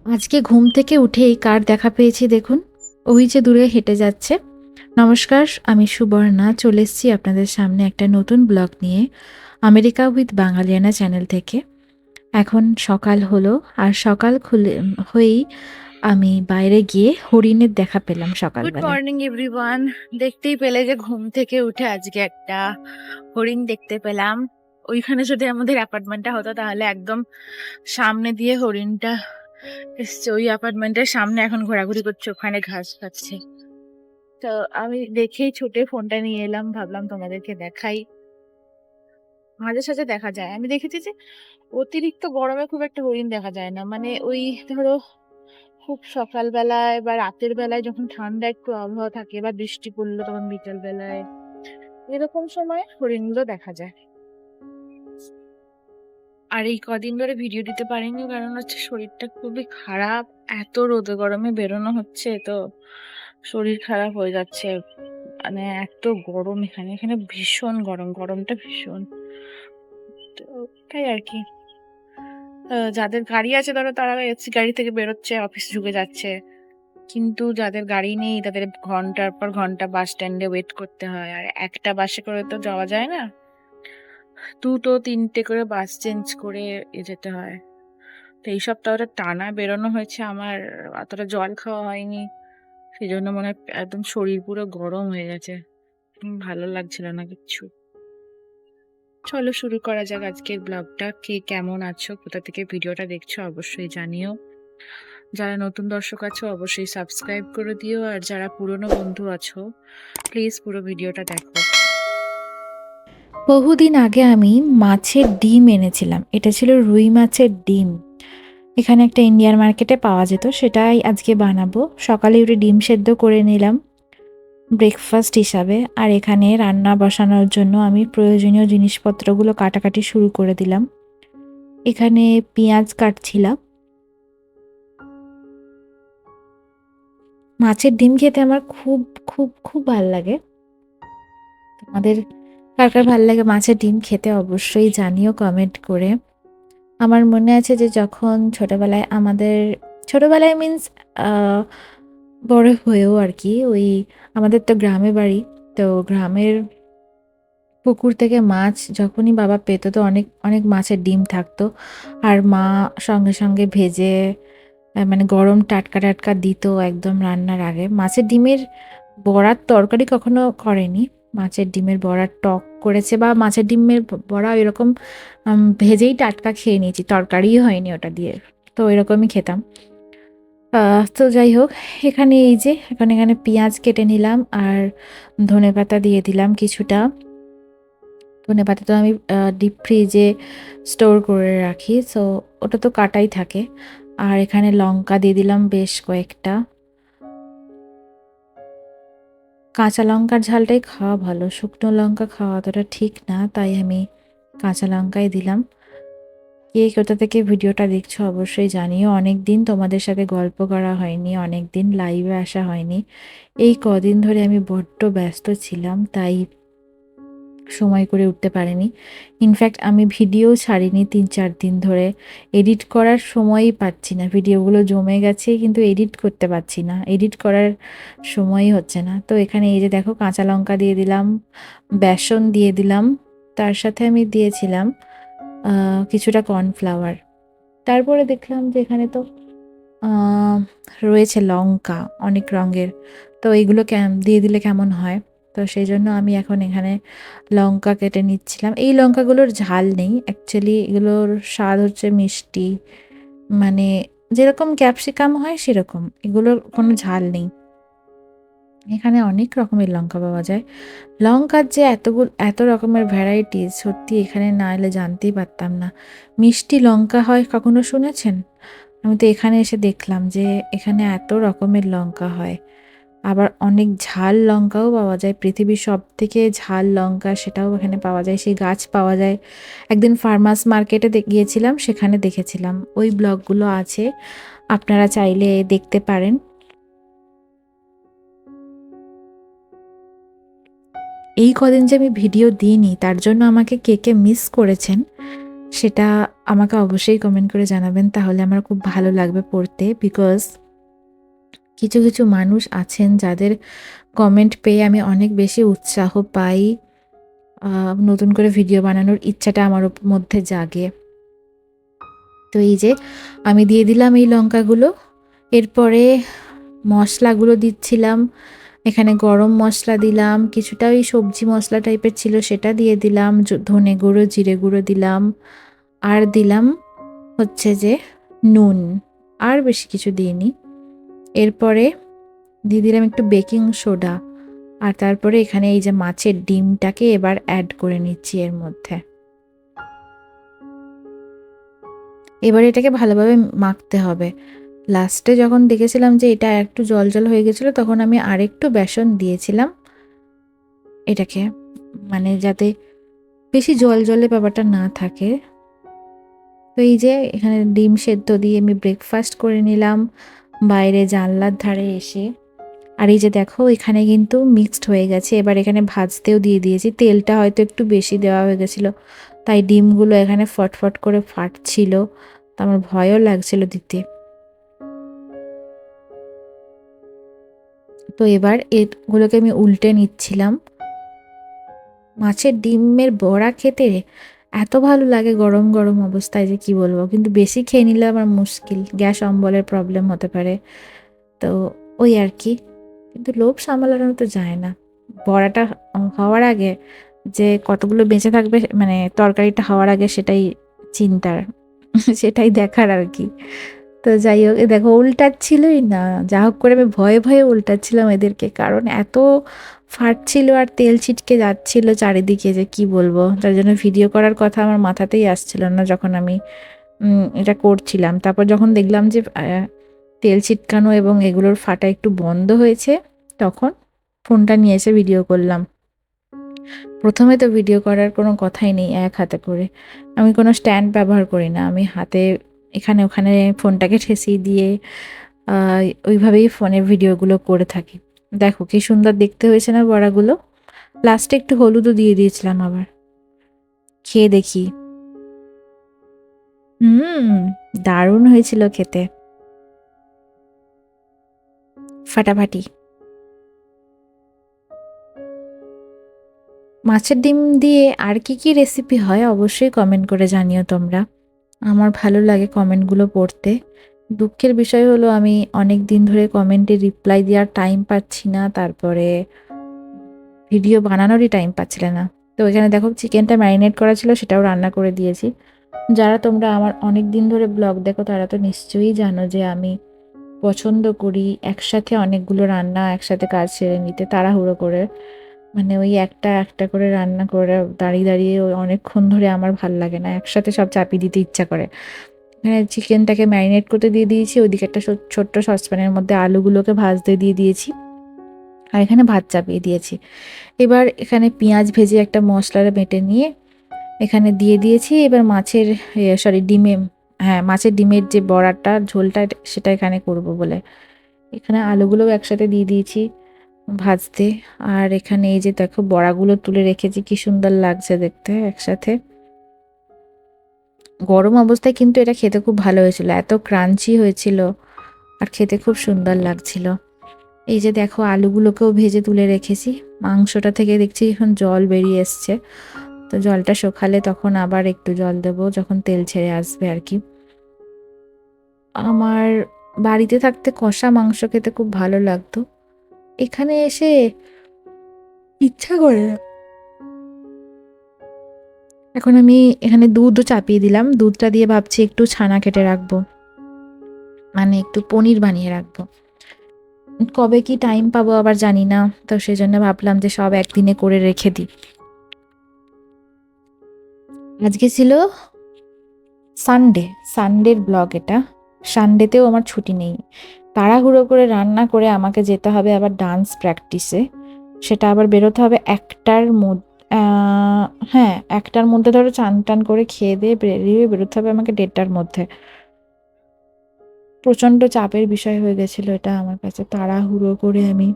আজকে ঘুম থেকে উঠেই কার দেখা পেয়েছি দেখুন, ওই যে দূরে হেঁটে যাচ্ছে। নমস্কার, আমি সুবর্ণা চলে এসেছি আপনাদের সামনে একটা নতুন ব্লগ নিয়ে আমেরিকা উইথ বাঙালিয়ানা চ্যানেল থেকে। এখন সকাল হলো আর সকাল হয়েই আমি বাইরে গিয়ে হরিণের দেখা পেলাম গুড সকালবেলায়। Morning everyone. দেখতেই পেলে যে ঘুম থেকে উঠে আজকে একটা হরিণ দেখতে পেলাম। ওইখানে যদি আমাদের অ্যাপার্টমেন্টটা হতো তাহলে একদম সামনে দিয়ে হরিণটা এসছে, ওই অ্যাপার্টমেন্টের সামনে এখন ঘোরাঘুরি করছে, ওখানে ঘাস খাচ্ছে। তো আমি দেখেই ছুটে ফোনটা নিয়ে এলাম, ভাবলাম তোমাদেরকে দেখাই। মাঝে সাঝে দেখা যায়, আমি দেখেছি যে অতিরিক্ত গরমে খুব একটা হরিণ দেখা যায় না, মানে ওই ধরো খুব সকালবেলায় বা রাতের বেলায় যখন ঠান্ডা একটু আবহাওয়া থাকে বা বৃষ্টি পড়লো তখন বিকেল বেলায় এরকম সময় হরিণগুলো দেখা যায়। আর এই কদিন ধরে ভিডিও দিতে পারিনি কারণ হচ্ছে শরীরটা খুবই খারাপ। এত রোদে গরমে বেরোনো হচ্ছে তো শরীর খারাপ হয়ে যাচ্ছে। মানে এত গরম, এখানে এখানে ভীষণ গরম, গরমটা ভীষণ। তো তাই আর কি। যাদের গাড়ি আছে ধরো তারা এসি গাড়ি থেকে বেরোচ্ছে, অফিস ঢুকে যাচ্ছে। কিন্তু যাদের গাড়ি নেই তাদের ঘন্টার পর ঘন্টা বাস স্ট্যান্ডে ওয়েট করতে হয়, আর একটা বাসে করে তো যাওয়া যায় না, দুটো তিনটে করে বাস চেঞ্জ করে যেতে হয়। তো এই সপ্তাহটা টানা বেরোনো হয়েছে আমার, অতটা জল খাওয়া হয়নি, সেই জন্য মনে হয় একদম শরীর পুরো গরম হয়ে গেছে। ভালো লাগছিল না কিচ্ছু। চলো শুরু করা যাক আজকের ব্লগটা। কে কেমন আছো, কোথা থেকে ভিডিওটা দেখছো অবশ্যই জানিও। যারা নতুন দর্শক আছো অবশ্যই সাবস্ক্রাইব করে দিও, আর যারা পুরনো বন্ধু আছো প্লিজ পুরো ভিডিওটা দেখো। বহুদিন আগে আমি মাছের ডিম এনেছিলাম, এটা ছিল রুই মাছের ডিম। এখানে একটা ইন্ডিয়ান মার্কেটে পাওয়া যেত, সেটাই আজকে বানাবো। সকালে উঠে ডিম সেদ্ধ করে নিলাম ব্রেকফাস্ট হিসাবে, আর এখানে রান্না বসানোর জন্য আমি প্রয়োজনীয় জিনিসপত্রগুলো কাটাকাটি শুরু করে দিলাম। এখানে পেঁয়াজ কাটছিলাম। মাছের ডিম খেতে আমার খুব খুব খুব ভাল লাগে। তোমাদের কার কার ভাল লাগে মাছের ডিম খেতে অবশ্যই জানিও কমেন্ট করে। আমার মনে আছে যে যখন ছোটবেলায় মিন্স বড় হয়েও আর কি, ওই আমাদের তো গ্রামে বাড়ি, তো গ্রামের পুকুর থেকে মাছ যখনই বাবা পেতো তো অনেক অনেক মাছের ডিম থাকতো, আর মা সঙ্গে সঙ্গে ভেজে মানে গরম টাটকা টাটকা দিত একদম রান্নার আগে। মাছের ডিমের বড়ার তরকারি কখনো করেনি, মাছের ডিমের বড়ার টক করেছে, বা মাছের ডিমের বড়া এরকম ভেজেই টাটকা খেয়ে নিয়েছি, তরকারিই হয়নি ওটা দিয়ে। তো এরকমই খেতাম। তো যাই হোক, এখানে এই যে এখানে পেঁয়াজ কেটে নিলাম আর ধনেপাতা দিয়ে দিলাম কিছুটা। ধনেপাতা তো আমি ডিপ ফ্রিজে স্টোর করে রাখি, সো ওটা তো কাটাই থাকে। আর এখানে লঙ্কা দিয়ে দিলাম বেশ কয়েকটা। কাঁচা লঙ্কার ঝালটাই খাওয়া ভালো, শুকনো লঙ্কা খাওয়া অতটা ঠিক না, তাই আমি কাঁচা লঙ্কাই দিলাম। কে কোথা থেকে ভিডিওটা দেখছো অবশ্যই জানিও। অনেক দিন তোমাদের সাথে গল্প করা হয়নি, অনেক দিন লাইভে আসা হয়নি। এই কদিন ধরে আমি বড্ড ব্যস্ত ছিলাম, তাই সময় করে উঠতে পারিনি। ইনফ্যাক্ট আমি ভিডিও ছাড়িনি ৩-৪ দিন ধরে। এডিট করার সময়ই পাচ্ছি না, ভিডিওগুলো জমে গেছে কিন্তু এডিট করতে পারছি না, এডিট করার সময়ই হচ্ছে না। তো এখানে এই যে দেখো কাঁচা লঙ্কা দিয়ে দিলাম, বেসন দিয়ে দিলাম, তার সাথে আমি দিয়েছিলাম কিছুটা কর্নফ্লাওয়ার। তারপরে দেখলাম যে এখানে তো আহ, রয়েছে লঙ্কা অনেক রঙের, তো এইগুলো দিয়ে দিলে কেমন হয়। তো সেই জন্য আমি এখন এখানে লঙ্কা কেটে নিচ্ছিলাম। এই লঙ্কাগুলোর ঝাল নেই অ্যাকচুয়ালি, এগুলোর স্বাদ হচ্ছে মিষ্টি, মানে যেরকম ক্যাপসিকাম হয় সেরকম, এগুলোর কোনো ঝাল নেই। এখানে অনেক রকমের লঙ্কা পাওয়া যায়। লঙ্কার যে এত রকমের ভ্যারাইটিস, সত্যি এখানে না এলে জানতেই পারতাম না। মিষ্টি লঙ্কা হয় কখনো শুনেছেন? আমি তো এখানে এসে দেখলাম যে এখানে এত রকমের লঙ্কা হয়। আবার অনেক ঝাল লঙ্কাও পাওয়া যায়, পৃথিবীর সবথেকে ঝাল লঙ্কা সেটাও এখানে পাওয়া যায়, সেই গাছ পাওয়া যায়। একদিন ফার্মার্স মার্কেটে গিয়েছিলাম, সেখানে দেখেছিলাম, ওই ব্লগগুলো আছে, আপনারা চাইলে দেখতে পারেন। এই কদিন যে আমি ভিডিও দিইনি তার জন্য আমাকে কে কে মিস করেছেন সেটা আমাকে অবশ্যই কমেন্ট করে জানাবেন, তাহলে আমার খুব ভালো লাগবে পড়তে। বিকজ কিছু কিছু মানুষ আছেন যাদের কমেন্ট পেয়ে আমি অনেক বেশি উৎসাহ পাই, নতুন করে ভিডিও বানানোর ইচ্ছাটা আমার মধ্যে জাগে। তো এই যে আমি দিয়ে দিলাম এই লঙ্কাগুলো, এরপরে মশলাগুলো দিচ্ছিলাম। এখানে গরম মশলা দিলাম, কিছুটা ওই সবজি মশলা টাইপের ছিল সেটা দিয়ে দিলাম, ধনে গুঁড়ো জিরে গুঁড়ো দিলাম, আর দিলাম হচ্ছে যে নুন, আর বেশি কিছু দিইনি। এরপরে দিয়ে দিলাম একটু বেকিং সোডা, আর তারপরে এখানে এই যে মাছের ডিমটাকে এবার অ্যাড করে নিচ্ছি এর মধ্যে। এবার এটাকে ভালোভাবে মাখতে হবে। লাস্টে যখন দেখেছিলাম যে এটা একটু জল জল হয়ে গেছিলো, তখন আমি আরেকটু বেসন দিয়েছিলাম এটাকে, মানে যাতে বেশি জল জলে ব্যাপারটা না থাকে। তো এই যে এখানে ডিম সেদ্ধ দিয়ে আমি ব্রেকফাস্ট করে নিলাম বাইরে জানলার ধারে এসে। আর এই যে দেখো এখানে কিন্তু মিক্সড হয়ে গেছে, এবার এখানে ভাজতেও দিয়ে দিয়েছি। তেলটা হয়তো একটু বেশি দেওয়া হয়ে গেছিলো, তাই ডিমগুলো এখানে ফটফট করে ফাটছিল, তো আমার ভয়ও লাগছিল দিতে। তো এবার এগুলোকে আমি উল্টে নিচ্ছিলাম। মাছের ডিমের বড়া খেতে এত ভালো লাগে গরম গরম অবস্থায় যে কি বলবো, কিন্তু বেশি খেয়ে নিলে আমার মুশকিল, গ্যাস অম্বলের প্রবলেম হতে পারে। তো ওই আর কি, কিন্তু লোভ সামলানো তো যায় না। বড়াটা হওয়ার আগে যে কতগুলো বেঁচে থাকবে, মানে তরকারিটা হওয়ার আগে সেটাই চিন্তার, সেটাই দেখার আর কি। তো যাই হোক, এ দেখো উল্টাচ্ছিলই না, যা হোক করে আমি ভয়ে ভয়ে উল্টাচ্ছিলাম এদেরকে, কারণ এত ফাটছিল আর তেল ছিটকে যাচ্ছিল চারিদিকে যে কি বলবো। তার জন্য ভিডিও করার কথা আমার মাথাতেই আসছিল না যখন আমি এটা করছিলাম। তারপর যখন দেখলাম যে তেল ছিটকানো এবং এগুলোর ফাটা একটু বন্ধ হয়েছে, তখন ফোনটা নিয়ে এসে ভিডিও করলাম। প্রথমে তো ভিডিও করার কোনো কথাই নেই, এক হাতে করে, আমি কোনো স্ট্যান্ড ব্যবহার করি না, আমি হাতে এখানে ওখানে ফোনটাকে ঠেসিয়ে দিয়ে ওইভাবেই ফোনের ভিডিওগুলো করে থাকি। দেখো কি সুন্দর দেখতে হয়েছে না বড়াগুলো। লাস্টে একটু হলুদও দিয়ে দিয়েছিলাম আবার। খেয়ে দেখি। দারুণ হয়েছিল খেতে, ফাটাফাটি। মাছের ডিম দিয়ে আর কি কি রেসিপি হয় অবশ্যই কমেন্ট করে জানিও তোমরা, আমার ভালো লাগে কমেন্টগুলো পড়তে। দুঃখের বিষয় হলো আমি অনেক দিন ধরে কমেন্টে রিপ্লাই দেওয়ার টাইম পাচ্ছি না, তারপরে ভিডিও বানানোরই টাইম পাচ্ছিলাম না। তো এখানে দেখো চিকেনটা ম্যারিনেট করা ছিল, সেটাও রান্না করে দিয়েছি। যারা তোমরা আমার অনেক দিন ধরে ব্লগ দেখো তারা তো নিশ্চয়ই জানো যে আমি পছন্দ করি একসাথে অনেকগুলো রান্না একসাথে কাজ সেরে নিতে, তাড়াহুড়ো করে, মানে ওই একটা একটা করে রান্না করে দাঁড়িয়ে দাঁড়িয়ে ওই অনেকক্ষণ ধরে আমার ভাল লাগে না, একসাথে সব চাপিয়ে দিতে ইচ্ছা করে। এখানে চিকেনটাকে ম্যারিনেট করতে দিয়ে দিয়েছি, ওইদিকে একটা ছোট্ট সসপ্যানের মধ্যে আলুগুলোকে ভাজতে দিয়ে দিয়েছি, আর এখানে ভাত চাপিয়ে দিয়েছি। এবার এখানে পেঁয়াজ ভেজে একটা মশলাটা বেটে নিয়ে এখানে দিয়ে দিয়েছি। এবার মাছের ডিমে, হ্যাঁ মাছের ডিমের যে বড়াটা ঝোলটা সেটা এখানে করব বলে এখানে আলুগুলোও একসাথে দিয়ে দিয়েছি ভাজতে। আর এখানে এই যে দেখো বড়াগুলো তুলে রেখেছি, কি সুন্দর লাগছে দেখতে একসাথে। গরম অবস্থায় কিন্তু এটা খেতে খুব ভালো হয়েছিল, এত ক্রাঞ্চি হয়েছিল আর খেতে খুব সুন্দর লাগছিল। এই যে দেখো আলুগুলোকেও ভেজে তুলে রেখেছি, মাংসটা থেকে দেখছি এখন জল বেরিয়ে এসছে, তো জলটা শুকালে তখন আবার একটু জল দেবো যখন তেল ছেড়ে আসবে আর কি। আমার বাড়িতে থাকতে কষা মাংস খেতে খুব ভালো লাগতো, এখানে এসে ইচ্ছা করে না। এখন আমি এখানে দুধও চাপিয়ে দিলাম, দুধটা দিয়ে ভাবছি একটু ছানা কেটে রাখবো, মানে একটু পনির বানিয়ে রাখবো। কবে কি টাইম পাবো আবার জানি না, তো সেই জন্য ভাবলাম যে সব একদিনে করে রেখে দিই। আজকে ছিল সানডে, সানডের ব্লগ এটা। সানডেতেও আমার ছুটি নেই, তাড়াহুড়ো করে রান্না করে আমাকে যেতে হবে আবার ডান্স প্র্যাকটিসে, সেটা আবার বেরোতে হবে 1টার মধ্যে। হ্যাঁ 1টার মধ্যে ধরো চান টান করে খেয়ে দিয়ে বেরিয়ে বেরোতে হবে আমাকে 1:30টার মধ্যে। প্রচণ্ড চাপের বিষয় হয়ে গেছিলো এটা আমার কাছে, তাড়াহুড়ো করে আমি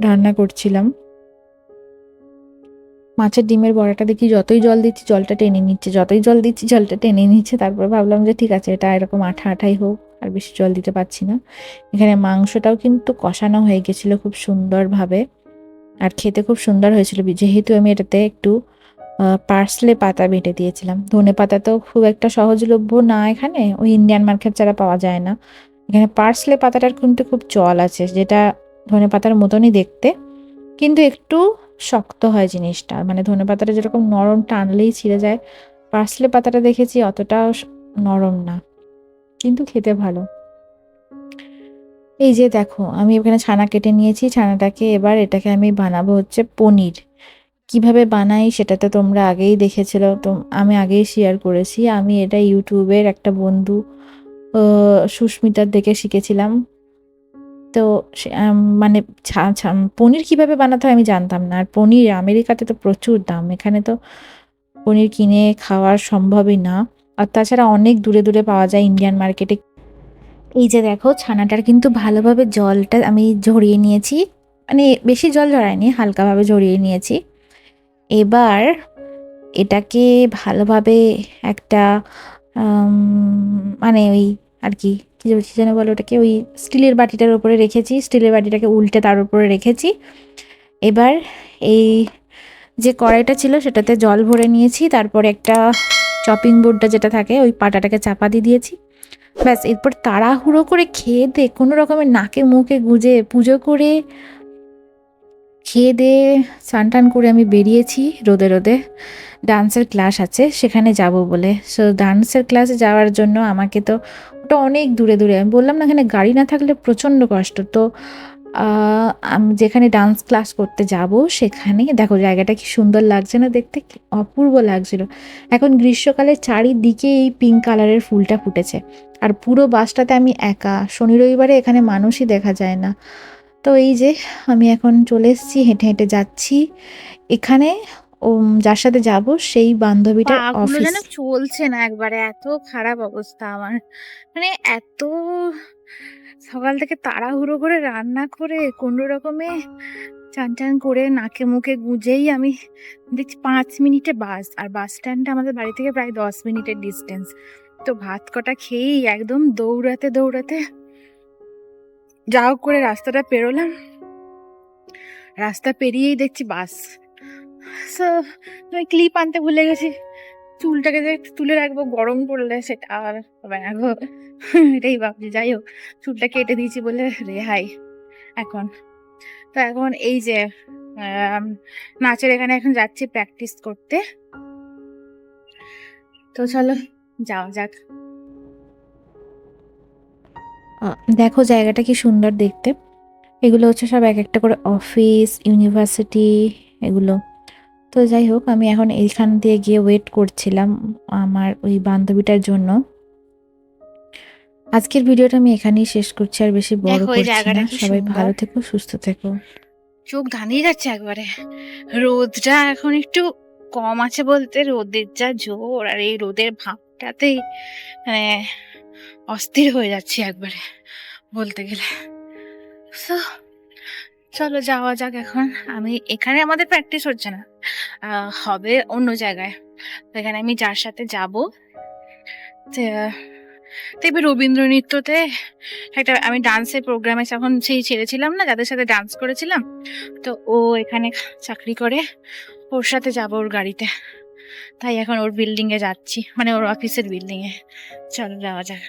রান্না করছিলাম। মাছের ডিমের বড়াটা দেখি যতই জল দিচ্ছি জলটা টেনে নিচ্ছে, যতই জল দিচ্ছি জলটা টেনে নিচ্ছে। তারপরে ভাবলাম যে ঠিক আছে, এটা এরকম আঠা আঠাই হোক, আর বেশি জল দিতে পারছি না। এখানে মাংসটাও কিন্তু কষানো হয়ে গেছিলো খুব সুন্দরভাবে, আর খেতে খুব সুন্দর হয়েছিল, যেহেতু আমি এটাতে একটু পার্সলে পাতা বেটে দিয়েছিলাম। ধনে পাতা তো খুব একটা সহজলভ্য না এখানে, ওই ইন্ডিয়ান মার্কেট ছাড়া পাওয়া যায় না। এখানে পার্সলে পাতাটার কিন্তু খুব চল আছে, যেটা ধনে পাতার মতনই দেখতে, কিন্তু একটু শক্ত হয় জিনিসটা। মানে ধনে পাতাটা যেরকম নরম, টানলেই ছিঁড়ে যায়, পার্সলে পাতাটা দেখেছি অতটাও নরম না, কিন্তু খেতে ভালো। এই যে দেখো, আমি এখানে ছানা কেটে নিয়েছি, ছানাটাকে এবার এটাকে আমি বানাবো হচ্ছে পনির। কিভাবে বানাই সেটা তো তোমরা আগেই দেখেছিল, তো আমি আগেই শেয়ার করেছি। আমি এটা ইউটিউবের একটা বন্ধু সুস্মিতার দেখে শিখেছিলাম। তো মানে পনির কিভাবে বানাতে হয় আমি জানতাম না। আর পনির আমেরিকাতে তো প্রচুর দাম, এখানে তো পনির কিনে খাওয়া সম্ভবই না। আর তাছাড়া অনেক দূরে দূরে পাওয়া যায় ইন্ডিয়ান মার্কেটে। এই যে দেখো, ছানাটার কিন্তু ভালোভাবে জলটা আমি ঝরিয়ে নিয়েছি, মানে বেশি জল ঝরাইনি, হালকাভাবে ঝরিয়ে নিয়েছি। এবার এটাকে ভালোভাবে একটা মানে ওই আর কি, কী যেন বলো ওটাকে, ওই স্টিলের বাটিটার উপরে রেখেছি, স্টিলের বাটিটাকে উল্টে তার উপরে রেখেছি। এবার এই যে কড়াইটা ছিল সেটাতে জল ভরে নিয়েছি, তারপরে একটা চপিং বোর্ডটা যেটা থাকে ওই পাটাটাকে চাপা দিয়ে দিয়েছি। ব্যাস, এরপর তাড়াহুড়ো করে খেয়ে দিয়ে কোনো রকমের নাকে মুখে গুঁজে পুজো করে খেয়ে দিয়ে স্নান টান করে আমি বেরিয়েছি রোদে রোদে। ডান্সের ক্লাস আছে সেখানে যাব বলে। সো ডান্সের ক্লাসে যাওয়ার জন্য আমাকে তো, ওটা অনেক দূরে দূরে, আমি বললাম না এখানে গাড়ি না থাকলে প্রচণ্ড কষ্ট। তো আমি যেখানে ডান্স ক্লাস করতে যাব সেখানে দেখো জায়গাটা কি সুন্দর লাগছে না দেখতে, কি অপূর্ব লাগছিল। এখন গ্রীষ্মকালে চারিদিকে এই পিঙ্ক কালারের ফুলটা ফুটেছে, আর পুরো বাসটাতে আমি একা, শনি রবিবারে এখানে মানুষই দেখা যায় না। তো এই যে আমি এখন চলে এসেছি, হেঁটে হেঁটে যাচ্ছি এখানে। যার সাথে যাব সেই বান্ধবীটার পাগুলো অফিস। যেন চলছে না একবারে, এত খারাপ অবস্থা আমার। মানে এত সকাল থেকে তাড়াহুড়ো করে রান্না করে কোনো রকমে চান টান করে নাকে মুখে গুঁজেই আমি দেখছি 5 মিনিটে বাস, আর বাস স্ট্যান্ডটা আমাদের বাড়ি থেকে প্রায় 10 মিনিটের ডিস্টেন্স। তো ভাত কটা খেয়েই একদম দৌড়াতে দৌড়াতে যা হোক করে রাস্তাটা পেরোলাম। রাস্তা পেরিয়েই দেখছি বাস। সো আমি ক্লিপ আনতে ভুলে গেছি, চুলটাকে যে একটু তুলে রাখবো, গরম পড়লে সেটা আর হবে না গো। এটাই ভাবছি। যাই হোক, চুলটা কেটে দিয়েছি বলে রেহাই এখন। তো এখন এই যে নাচের এখানে এখন যাচ্ছি প্র্যাকটিস করতে। তো চলো যাওয়া যাক। দেখো জায়গাটা কি সুন্দর দেখতে। এগুলো হচ্ছে সব এক একটা করে অফিস, ইউনিভার্সিটি এগুলো। তো যাই হোক, আমি এখন এইখান দিয়ে গিয়ে ওয়েট করছিলাম আমার ওই বান্ধবীটার জন্য। আজকের ভিডিওটা আমি এখানেই শেষ করছি, আর বেশি বড় দেখো এই করছি জায়গাটা না। কি সবাই সুন্দর, ভালো থেকো, সুস্থ থেকো। চোখ ধাঁধিয়ে যাচ্ছে একবারে। রোদটা এখন একটু কম আছে বলতে, রোদের যা জোর, আর এই রোদের ভাবটাতেই মানে অস্থির হয়ে যাচ্ছি একবারে বলতে গেলে। So, চলো যাওয়া যাক এখন। আমি এখানে আমাদের প্র্যাকটিস হচ্ছে না, হবে অন্য জায়গায়। তো এখানে আমি যার সাথে যাব, দেখবে রবীন্দ্র নৃত্যতে একটা আমি ডান্সের প্রোগ্রামে যখন সেই ছেড়েছিলাম না, যাদের সাথে ডান্স করেছিলাম, তো ও এখানে চাকরি করে, ওর সাথে যাব ওর গাড়িতে। তাই এখন ওর বিল্ডিং এ যাচ্ছি, মানে ওর অফিসের বিল্ডিং এ। চলো যাওয়া যাক।